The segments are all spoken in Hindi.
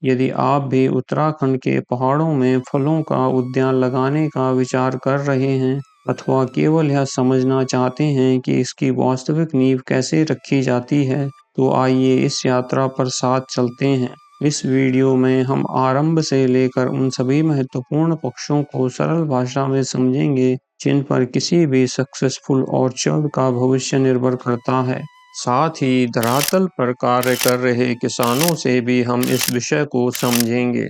यदि आप भी उत्तराखंड के पहाड़ों में फलों का उद्यान लगाने का विचार कर रहे हैं अथवा केवल यह समझना चाहते हैं कि इसकी वास्तविक नींव कैसे रखी जाती है, तो आइए इस यात्रा पर साथ चलते हैं। इस वीडियो में हम आरंभ से लेकर उन सभी महत्वपूर्ण पक्षों को सरल भाषा में समझेंगे जिन पर किसी भी सक्सेसफुल ऑर्चर्ड का भविष्य निर्भर करता है। साथ ही धरातल पर कार्य कर रहे किसानों से भी हम इस विषय को समझेंगे।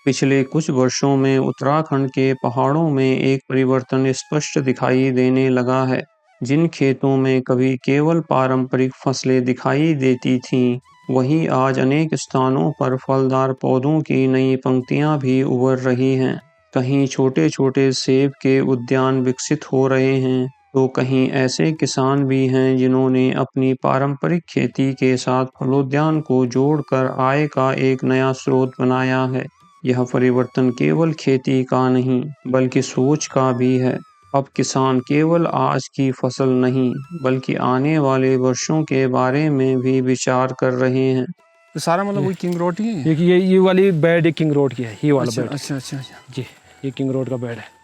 पिछले कुछ वर्षों में उत्तराखंड के पहाड़ों में एक परिवर्तन स्पष्ट दिखाई देने लगा है। जिन खेतों में कभी केवल पारंपरिक फसलें दिखाई देती थीं, वहीं आज अनेक स्थानों पर फलदार पौधों की नई पंक्तियां भी उभर रही हैं। कहीं छोटे-छोटे सेब के उद्यान विकसित हो रहे हैं, तो कहीं ऐसे किसान भी हैं जिन्होंने अपनी पारंपरिक खेती के साथ फलोद्यान को जोड़कर आय का एक नया स्रोत बनाया है। यह परिवर्तन केवल खेती का नहीं, बल्कि सोच का भी है। अब किसान केवल आज की फसल नहीं, बल्कि आने वाले वर्षों के बारे में भी विचार कर रहे हैं। तो सारा मतलब वही किंग रोड ही है? ये वाली बेड एक किंग रोड की है, ये वाला अच्छा, बेड। अच्छा। जी, ये किंग रोड का बेड है।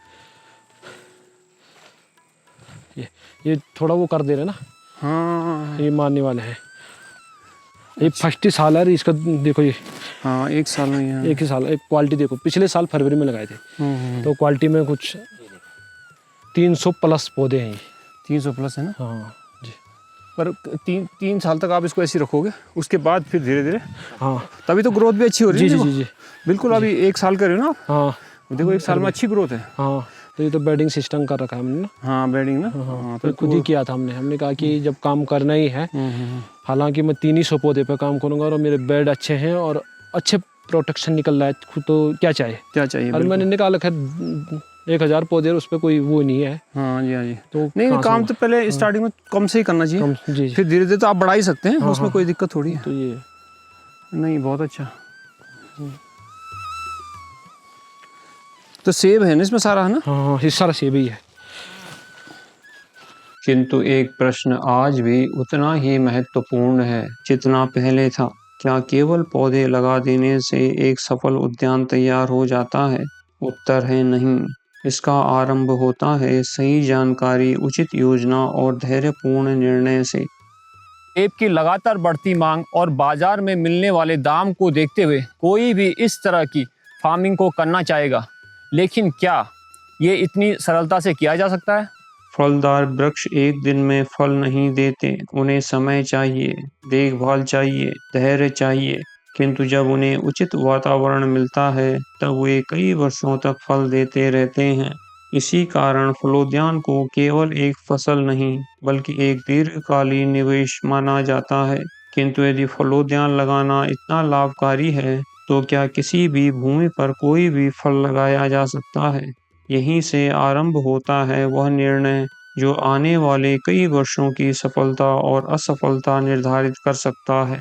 ये थोड़ा वो कर दे रहे ना। हाँ, ये मारने वाले हैं। ये फर्स्ट ही साल है इसका, देखो ये। हाँ, एक साल में है। एक ही साल। एक क्वालिटी देखो, पिछले साल फरवरी में लगाए थे, तो क्वालिटी में कुछ 300 प्लस पौधे हैं ये। 300 प्लस है ना? हाँ जी। पर तीन साल तक आप इसको ऐसे रखोगे, उसके बाद फिर धीरे धीरे, हाँ, तभी तो ग्रोथ भी अच्छी हो रही है। जी देखो। जी जी। बिल्कुल, अभी एक साल कर रहे हो ना आप? हाँ देखो, एक साल में अच्छी ग्रोथ है। हाँ। तो ये तो बेडिंग सिस्टम कर रखा है हमने ना। हाँ, बेडिंग ना। हाँ, तो खुद ही किया था हमने कहा कि जब काम करना ही है, हालांकि मैं 300 पौधे पे काम करूंगा और मेरे बेड अच्छे हैं और अच्छे प्रोटेक्शन निकल रहा है, तो क्या चाहिए। और मैंने निकाला, खैर 1000 पौधे, उस पर कोई वो नहीं है। हाँ जी, हाँ जी। तो नहीं, काम तो पहले स्टार्टिंग में कम से ही करना चाहिए, जी। फिर धीरे धीरे तो आप बढ़ा ही सकते हैं। उसमें कोई दिक्कत थोड़ी है। तो ये नहीं, बहुत अच्छा। तो सेब है ना इसमें सारा, है ना? हाँ, ये सारा सेब ही है। किंतु एक प्रश्न आज भी उतना ही महत्वपूर्ण है जितना पहले था। क्या केवल पौधे लगा देने से एक सफल उद्यान तैयार हो जाता है? उत्तर है नहीं। इसका आरंभ होता है सही जानकारी, उचित योजना और धैर्यपूर्ण निर्णय से। सेब की लगातार बढ़ती मांग और बाजार में मिलने वाले दाम को देखते हुए कोई भी इस तरह की फार्मिंग को करना चाहेगा, लेकिन क्या ये इतनी सरलता से किया जा सकता है? फलदार वृक्ष एक दिन में फल नहीं देते, उन्हें समय चाहिए, देखभाल चाहिए, धैर्य चाहिए। किंतु जब उन्हें उचित वातावरण मिलता है, तब वे कई वर्षों तक फल देते रहते हैं। इसी कारण फलोद्यान को केवल एक फसल नहीं, बल्कि एक दीर्घकालीन निवेश माना जाता है। किंतु यदि फलोद्यान लगाना इतना लाभकारी है, तो क्या किसी भी भूमि पर कोई भी फल लगाया जा सकता है? यहीं से आरंभ होता है वह निर्णय जो आने वाले कई वर्षों की सफलता और असफलता निर्धारित कर सकता है।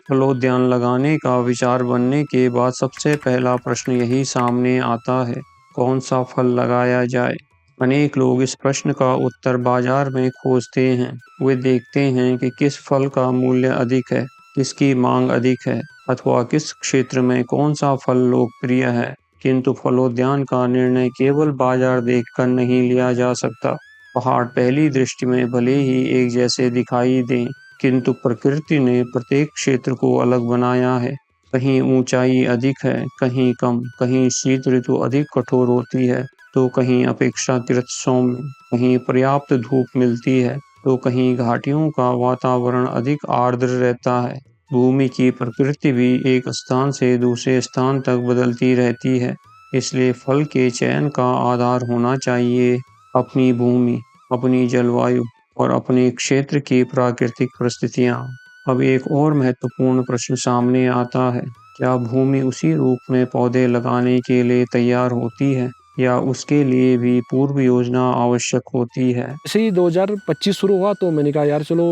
फलोद्यान लगाने का विचार बनने के बाद सबसे पहला प्रश्न यही सामने आता है, कौन सा फल लगाया जाए? अनेक लोग इस प्रश्न का उत्तर बाजार में खोजते हैं। वे देखते हैं कि किस फल का मूल्य अधिक है, किसकी मांग अधिक है, अथवा किस क्षेत्र में कौन सा फल लोकप्रिय है। किंतु फलोद्यान का निर्णय केवल बाजार देखकर नहीं लिया जा सकता। पहाड़ पहली दृष्टि में भले ही एक जैसे दिखाई दें, किंतु प्रकृति ने प्रत्येक क्षेत्र को अलग बनाया है। कहीं ऊंचाई अधिक है, कहीं कम, कहीं शीत ऋतु अधिक कठोर होती है, तो कहीं अपेक्षाकृत सौम्य, कहीं पर्याप्त धूप मिलती है, तो कहीं घाटियों का वातावरण अधिक आर्द्र रहता है। भूमि की प्रकृति भी एक स्थान से दूसरे स्थान तक बदलती रहती है। इसलिए फल के चयन का आधार होना चाहिए अपनी भूमि, अपनी जलवायु और अपने क्षेत्र की प्राकृतिक परिस्थितियाँ। अब एक और महत्वपूर्ण प्रश्न सामने आता है, क्या भूमि उसी रूप में पौधे लगाने के लिए तैयार होती है या उसके लिए भी पूर्व योजना आवश्यक होती है? जैसे ही 2025 शुरू हुआ, तो मैंने कहा यार चलो,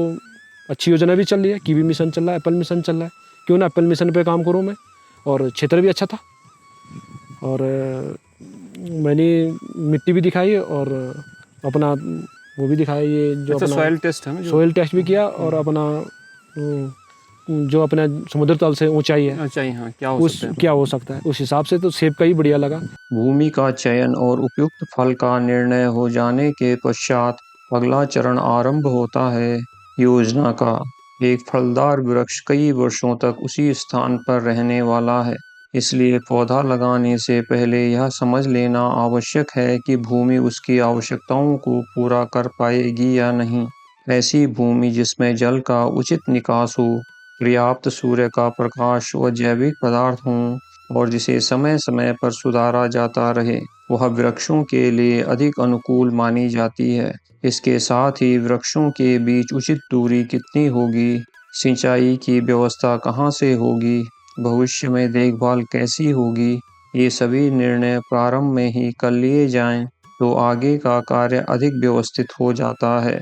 अच्छी योजना भी चल रही है, कीवी मिशन चल रहा है, एप्पल मिशन चल रहा है, क्यों ना एप्पल मिशन पे काम करूँ मैं। और क्षेत्र भी अच्छा था, और मैंने मिट्टी भी दिखाई और अपना वो भी दिखाया, ये जो अच्छा, अपना सॉइल टेस्ट है ना सॉइल टेस्ट भी किया, और अपना जो अपना समुद्र तल से ऊंचाई है, अच्छा, हाँ, क्या हो सकता है उस हिसाब से तो सेब का ही बढ़िया लगा। भूमि का चयन और उपयुक्त फल का निर्णय हो जाने के पश्चात अगला चरण आरंभ होता है योजना का। एक फलदार वृक्ष कई वर्षों तक उसी स्थान पर रहने वाला है, इसलिए पौधा लगाने से पहले यह समझ लेना आवश्यक है कि भूमि उसकी आवश्यकताओं को पूरा कर पाएगी या नहीं। ऐसी भूमि जिसमें जल का उचित निकास हो, पर्याप्त सूर्य का प्रकाश व जैविक पदार्थ हों, और जिसे समय समय पर सुधारा जाता रहे, वह वृक्षों के लिए अधिक अनुकूल मानी जाती है। इसके साथ ही वृक्षों के बीच उचित दूरी कितनी होगी, सिंचाई की व्यवस्था कहाँ से होगी, भविष्य में देखभाल कैसी होगी, ये सभी निर्णय प्रारंभ में ही कर लिए जाएं तो आगे का कार्य अधिक व्यवस्थित हो जाता है।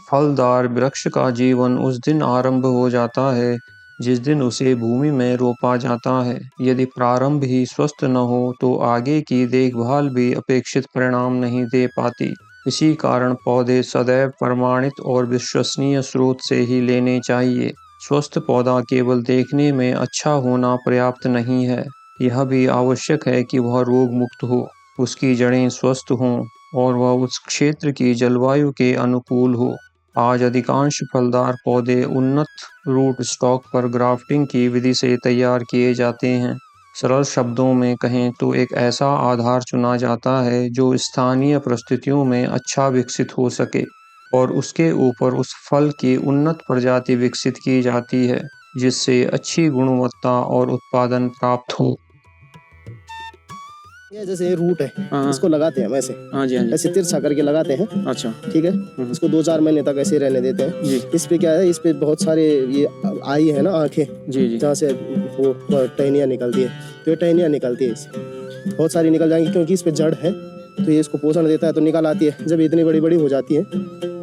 फलदार वृक्ष का जीवन उस दिन आरंभ हो जाता है जिस दिन उसे भूमि में रोपा जाता है। यदि प्रारंभ ही स्वस्थ न हो तो आगे की देखभाल भी अपेक्षित परिणाम नहीं दे पाती। इसी कारण पौधे सदैव प्रमाणित और विश्वसनीय स्रोत से ही लेने चाहिए। स्वस्थ पौधा केवल देखने में अच्छा होना पर्याप्त नहीं है, यह भी आवश्यक है कि वह रोग मुक्त हो, उसकी जड़ें स्वस्थ हों और वह उस क्षेत्र की जलवायु के अनुकूल हो। आज अधिकांश फलदार पौधे उन्नत रूट स्टॉक पर ग्राफ्टिंग की विधि से तैयार किए जाते हैं। सरल शब्दों में कहें तो एक ऐसा आधार चुना जाता है जो स्थानीय परिस्थितियों में अच्छा विकसित हो सके, और उसके ऊपर उस फल की उन्नत प्रजाति विकसित की जाती है जिससे अच्छी गुणवत्ता और उत्पादन प्राप्त हो। ये जैसे रूट है, हाँ, इसको लगाते हैं हम ऐसे, हाँ जी, हाँ जी, ऐसे तिरछा करके लगाते हैं। अच्छा, ठीक है, इसको 2-4 महीने तक ऐसे रहने देते हैं जी, इस पे क्या है, इस पे बहुत सारे ये आई है ना आंखें, जी, जी, जहाँ से वो टहनियाँ निकलती है, तो ये टहनियाँ निकलती है इससे, बहुत सारी निकल जाएंगी क्योंकि इस पे जड़ है, तो ये इसको पोषण देता है, तो निकल आती है। जब इतनी बड़ी बड़ी हो जाती है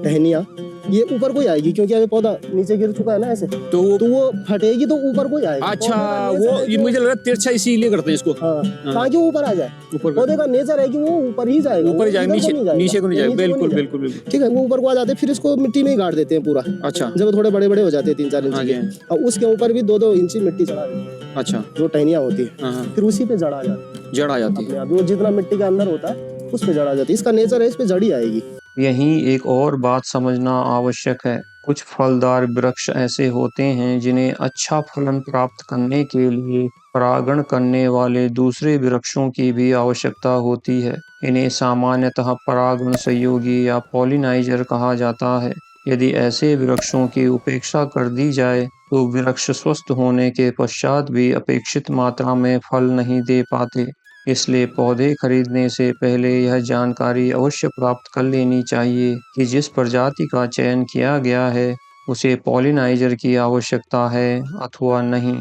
टहनियाँ, ये ऊपर को ही आएगी क्योंकि अभी पौधा नीचे गिर चुका है ना ऐसे, तो वो फटेगी तो ऊपर को ही आएगी। अच्छा, वो ये मुझे लग रहा है तिरछा इसीलिए करते हैं इसको, हाँ, ताकि वो ऊपर आ जाए। ऊपर पौधे का नेचर है कि वो ऊपर ही जाएगा, ऊपर ही जाएगा, नीचे को नहीं जाएगा। बिल्कुल जाएगा। बिल्कुल बिल्कुल, ठीक है, वो ऊपर को आ जाते हैं, फिर इसको मिट्टी में ही गाड़ देते हैं पूरा। अच्छा, जब थोड़े बड़े बड़े हो जाते हैं 3-4 इंच हाँ के, जी, और उसके ऊपर भी 2-2 इंची मिट्टी चढ़ा देते हैं, अच्छा, जो टहनियाँ होती है, हाँ, हाँ, फिर उसी पे जड़ आ जाती है, जड़ आ जाती है। अपने आप वो जितना मिट्टी के अंदर होता है उस पे जड़ आ जाती है। इसका नेचर है, इस पे जड़ ही आएगी। यहीं एक और बात समझना आवश्यक है। कुछ फलदार वृक्ष ऐसे होते हैं जिन्हें अच्छा फलन प्राप्त करने के लिए परागण करने वाले दूसरे वृक्षों की भी आवश्यकता होती है। इन्हें सामान्यतः परागण सहयोगी या पॉलिनाइजर कहा जाता है। यदि ऐसे वृक्षों की उपेक्षा कर दी जाए तो वृक्ष स्वस्थ होने के पश्चात भी अपेक्षित मात्रा में फल नहीं दे पाते। इसलिए पौधे खरीदने से पहले यह जानकारी अवश्य प्राप्त कर लेनी चाहिए कि जिस प्रजाति का चयन किया गया है उसे पॉलिनाइजर की आवश्यकता है अथवा नहीं।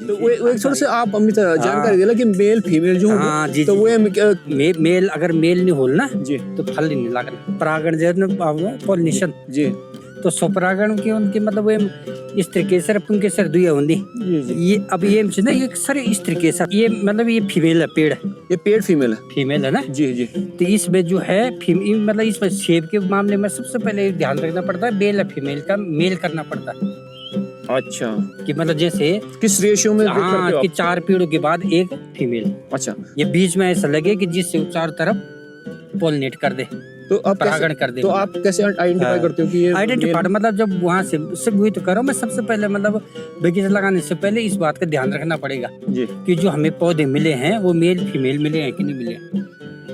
तो वो एक थोड़ा सा आप अमित जानकारी देला कि मेल फीमेल जो हाँ, जी, तो जी। वो मेल अगर मेल नहीं होल ना जी, तो फल ही नहीं लगना। परागण जो पॉलिनेशन जी, तो स्वपरागण की उनकी मतलब वो स्त्रीकेसर पुंकेसर दुया होंगी। ये अब ये ना ये सारे स्त्रीकेसर, ये मतलब ये फीमेल है, पेड़ है, ये पेड़ फीमेल है, फीमेल है ना जी, जी, तो इसमें जो है मतलब इसमें सेब के मामले में सबसे पहले ध्यान रखना पड़ता है मेल है फीमेल का मेल करना पड़ता है। अच्छा, कि मतलब जैसे किस रेशियो में हाँ कि 4 पेड़ों के बाद एक फीमेल, अच्छा, ये बीच में ऐसा लगे कि जिससे वो चारों तरफ पोलिनेट कर दे, तो आप परागण कर दे। तो आप कैसे आइडेंटिफाई करते हो कि ये आइडेंटिफाई मतलब जब वहाँ से वही तो करो, मैं सबसे पहले मतलब बगीचा लगाने से पहले इस बात का ध्यान रखना पड़ेगा जी कि जो हमें पौधे मिले हैं वो मेल फीमेल मिले हैं कि नहीं मिले।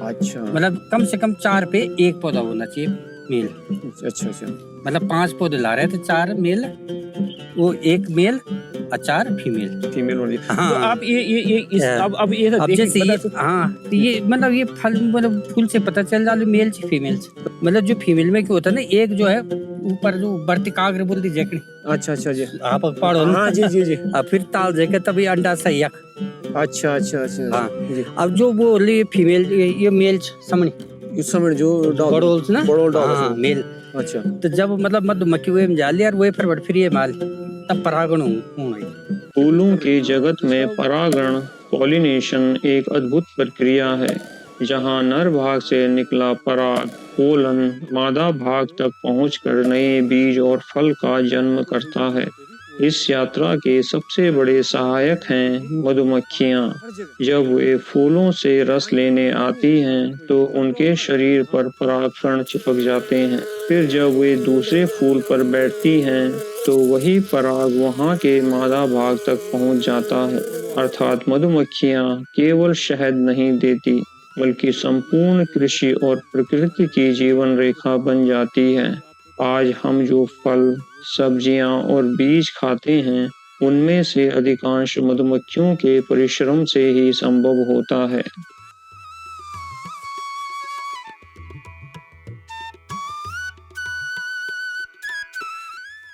अच्छा, मतलब कम से कम 4 पे एक पौधा होना चाहिए मेल। अच्छा, अच्छा, मतलब 5 पौधे ला रहे थे, 4 मेल, वो 1 मेल और 4 फीमेल वाली। हाँ। तो आप ये अब ये अब जैसे ये हाँ तो ये मतलब ये फल मतलब फूल से पता चल जाए मेल से फीमेल से। मतलब जो फीमेल में क्या होता है ना, एक जो है ऊपर जो बढ़ती कागर बोलती जैकड़ी, अच्छा, अच्छा, जी, आप पढ़ो ना, हाँ, जी, जी, जी, फिर ताल जाकर तभी अंडा सही। अच्छा, अच्छा, अच्छा, हाँ जी, अब जो वो फीमेल ये मेल समझ इस समय जो बड़ोल्स ना बड़ोल डॉग हाँ मेल। अच्छा, तो जब मतलब मधुमक्खी वे में जाली यार वो फिर ये माल तब परागण होना। फूलों के जगत में परागण पॉलिनेशन एक अद्भुत प्रक्रिया है, जहां नर भाग से निकला पराग पोलन मादा भाग तक पहुंचकर नए बीज और फल का जन्म करता है। इस यात्रा के सबसे बड़े सहायक हैं मधुमक्खियां। जब वे फूलों से रस लेने आती हैं तो उनके शरीर पर परागकण चिपक जाते हैं। फिर जब वे दूसरे फूल पर बैठती हैं तो वही पराग वहां के मादा भाग तक पहुंच जाता है। अर्थात मधुमक्खियां केवल शहद नहीं देती, बल्कि संपूर्ण कृषि और प्रकृति की जीवन रेखा बन जाती है। आज हम जो फल, सब्जियां और बीज खाते हैं, उनमें से अधिकांश मधुमक्खियों के परिश्रम से ही संभव होता है।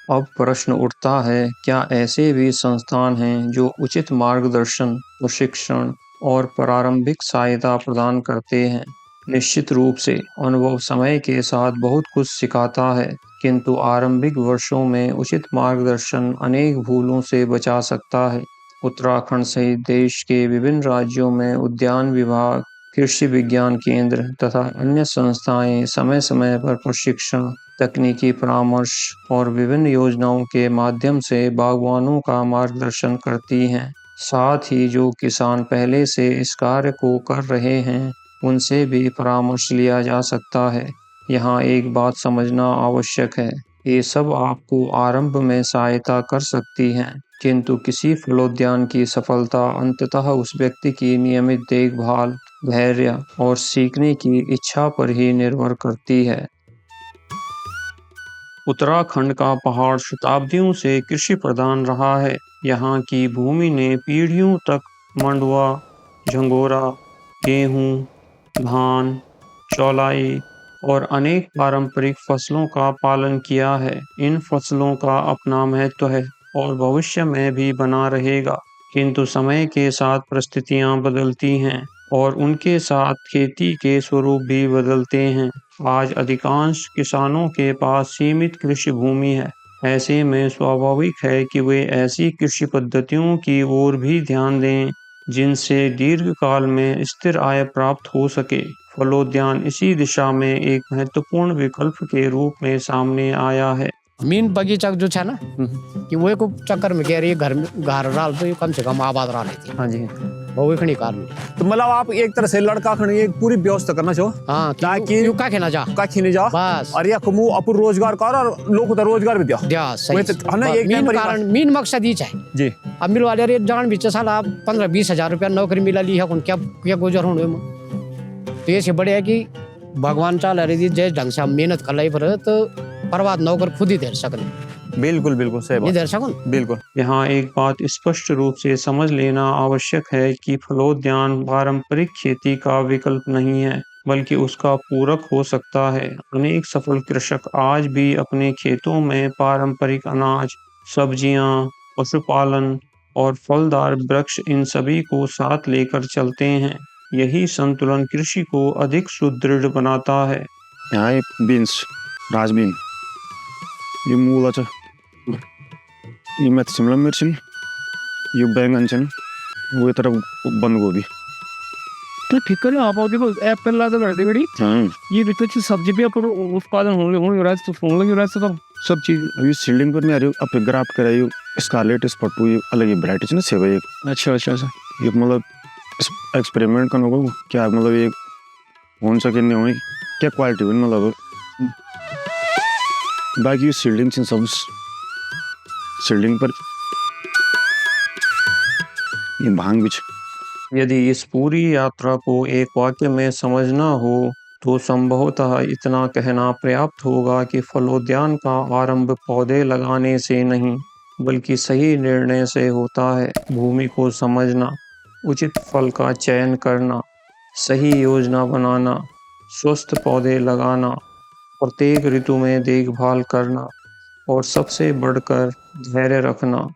अब प्रश्न उठता है, क्या ऐसे भी संस्थान हैं जो उचित मार्गदर्शन, प्रशिक्षण और प्रारंभिक सहायता प्रदान करते हैं? निश्चित रूप से अनुभव समय के साथ बहुत कुछ सिखाता है, किंतु आरंभिक वर्षों में उचित मार्गदर्शन अनेक भूलों से बचा सकता है। उत्तराखंड सहित देश के विभिन्न राज्यों में उद्यान विभाग, कृषि विज्ञान केंद्र तथा अन्य संस्थाएं समय समय पर प्रशिक्षण, तकनीकी परामर्श और विभिन्न योजनाओं के माध्यम से बागवानों का मार्गदर्शन करती हैं। साथ ही जो किसान पहले से इस कार्य को कर रहे हैं, उनसे भी परामर्श लिया जा सकता है। यहाँ एक बात समझना आवश्यक है, ये सब आपको आरंभ में सहायता कर सकती हैं, किंतु किसी फलोद्यान की सफलता अंततः उस व्यक्ति की नियमित देखभाल, धैर्य और सीखने की इच्छा पर ही निर्भर करती है। उत्तराखंड का पहाड़ शताब्दियों से कृषि प्रधान रहा है। यहाँ की भूमि ने पीढ़ियों तक मंडुआ, झंगोरा, गेहूं, धान, चौलाई और अनेक पारंपरिक फसलों का पालन किया है। इन फसलों का अपना महत्व है और भविष्य में भी बना रहेगा, किंतु समय के साथ परिस्थितियां बदलती हैं और उनके साथ खेती के स्वरूप भी बदलते हैं। आज अधिकांश किसानों के पास सीमित कृषि भूमि है। ऐसे में स्वाभाविक है कि वे ऐसी कृषि पद्धतियों की ओर भी ध्यान दें जिनसे दीर्घकाल में स्थिर आय प्राप्त हो सके। फलोद्यान इसी दिशा में एक महत्वपूर्ण विकल्प के रूप में सामने आया है। मीन बगीचा जो है ना कि वो को चक्कर में कह रही है घर डाल तो कम से कम आबाद रहा थी। हाँ जी, वो खड़ी कारण तो मतलब आप एक तरह से लड़का खड़ी एक पूरी व्यवस्था करना चाहो। हाँ, ताकि का खेना जा का खीने जा बस और या कमु अपुर रोजगार कर और लोग को रोजगार भी दिया सही है ना। एक मीन कारण मीन मकसद ही चाहे जी। अब मिल वाले रे जान बीच साल आप 15-20 हजार रुपया नौकरी मिला ली है, क्या क्या गुजर होने में। तो ये से बड़े है कि भगवान चाल रही जय ढंग से हम मेहनत कर लाई पर तो बर्बाद नौकर खुद ही देर सकने। बिल्कुल बिल्कुल सही बात। देर सकूं बिल्कुल। यहाँ एक बात स्पष्ट रूप से समझ लेना आवश्यक है कि फलोद्यान पारंपरिक खेती का विकल्प नहीं है, बल्कि उसका पूरक हो सकता है। अनेक सफल कृषक आज भी अपने खेतों में पारंपरिक अनाज, सब्जियां, पशुपालन और फलदार वृक्ष इन सभी को साथ लेकर चलते हैं। यही संतुलन कृषि को अधिक सुदृढ़ बनाता है। यहाँ ये बीन्स, राजबीन, ये मूला छ, ये मेथी शिमला मिर्च, ये बैंगन छन, वो तरफ बंद गोभी। तो ठीक कर आप देखो एप्पल ला तो बढ़ती बड़ी हाँ, ये रिसर्च सब्जी भी अपन उत्पादन होने रहा है तो सब चीज अभी सील्डिंग पर मैं आ रही हूँ, अब ग्राफ्ट कराई हूँ, स्कारलेट स्पॉट ये अलग ही वैरायटी है ना सेवा एक। अच्छा ये मतलब एक्सपेरिमेंट करना होगा क्या, मतलब ये हो सके नहीं हो क्या क्वालिटी बन मतलब बाकी सील्डिंग सब सील्डिंग पर ये भांग बिछ। यदि इस पूरी यात्रा को एक वाक्य में समझना हो तो संभवतः इतना कहना पर्याप्त होगा कि फलोद्यान का आरंभ पौधे लगाने से नहीं, बल्कि सही निर्णय से होता है। भूमि को समझना, उचित फल का चयन करना, सही योजना बनाना, स्वस्थ पौधे लगाना, प्रत्येक ऋतु में देखभाल करना और सबसे बढ़कर धैर्य रखना,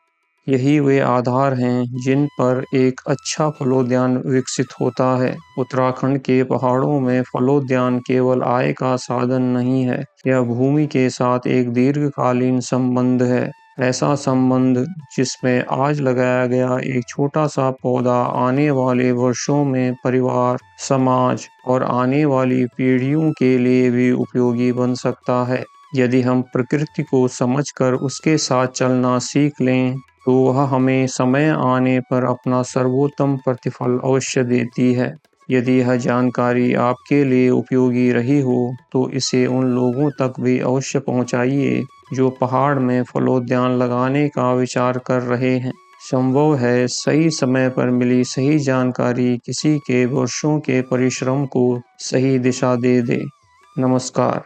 यही वे आधार हैं जिन पर एक अच्छा फलोद्यान विकसित होता है। उत्तराखंड के पहाड़ों में फलोद्यान केवल आय का साधन नहीं है, यह भूमि के साथ एक दीर्घकालीन संबंध है। ऐसा संबंध जिसमें आज लगाया गया एक छोटा सा पौधा आने वाले वर्षों में परिवार, समाज और आने वाली पीढ़ियों के लिए भी उपयोगी बन सकता है। यदि हम प्रकृति को समझकर उसके साथ चलना सीख लें तो वह हमें समय आने पर अपना सर्वोत्तम प्रतिफल अवश्य देती है। यदि यह जानकारी आपके लिए उपयोगी रही हो तो इसे उन लोगों तक भी अवश्य पहुंचाइए जो पहाड़ में फलोद्यान लगाने का विचार कर रहे हैं। संभव है सही समय पर मिली सही जानकारी किसी के वर्षों के परिश्रम को सही दिशा दे दे। नमस्कार।